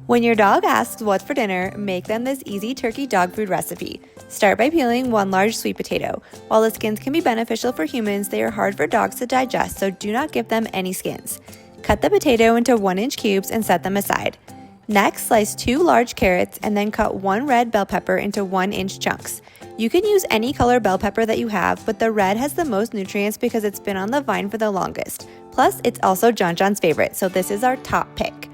When your dog asks what's for dinner, make them this easy turkey dog food recipe. Start by peeling one large sweet potato. While the skins can be beneficial for humans, they are hard for dogs to digest, so do not give them any skins. Cut the potato into 1-inch cubes and set them aside. Next, slice 2 large carrots and then cut 1 red bell pepper into 1-inch chunks. You can use any color bell pepper that you have, but the red has the most nutrients because it's been on the vine for the longest. Plus, it's also John John's favorite, so this is our top pick.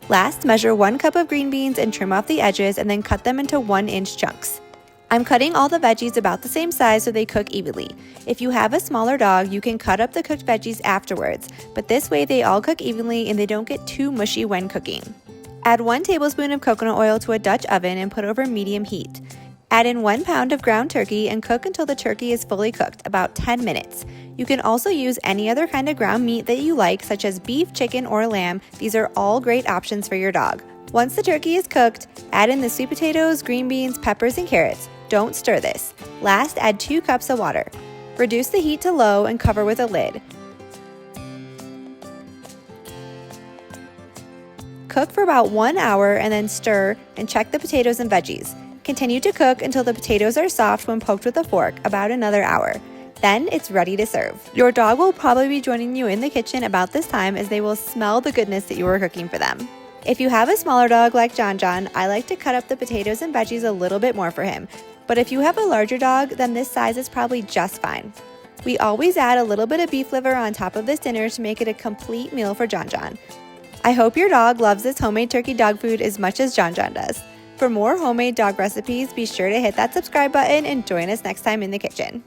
Last, measure 1 cup of green beans and trim off the edges and then cut them into 1-inch chunks. I'm cutting all the veggies about the same size so they cook evenly. If you have a smaller dog, you can cut up the cooked veggies afterwards, but this way they all cook evenly and they don't get too mushy when cooking. Add 1 tablespoon of coconut oil to a Dutch oven and put over medium heat. Add in 1 pound of ground turkey and cook until the turkey is fully cooked, about 10 minutes. You can also use any other kind of ground meat that you like, such as beef, chicken, or lamb. These are all great options for your dog. Once the turkey is cooked, add in the sweet potatoes, green beans, peppers, and carrots. Don't stir this. Last, add 2 cups of water. Reduce the heat to low and cover with a lid. Cook for about 1 hour and then stir and check the potatoes and veggies. Continue to cook until the potatoes are soft when poked with a fork, about another hour. Then it's ready to serve. Your dog will probably be joining you in the kitchen about this time as they will smell the goodness that you are cooking for them. If you have a smaller dog like John John, I like to cut up the potatoes and veggies a little bit more for him. But if you have a larger dog, then this size is probably just fine. We always add a little bit of beef liver on top of this dinner to make it a complete meal for John John. I hope your dog loves this homemade turkey dog food as much as John John does. For more homemade dog recipes, be sure to hit that subscribe button and join us next time in the kitchen.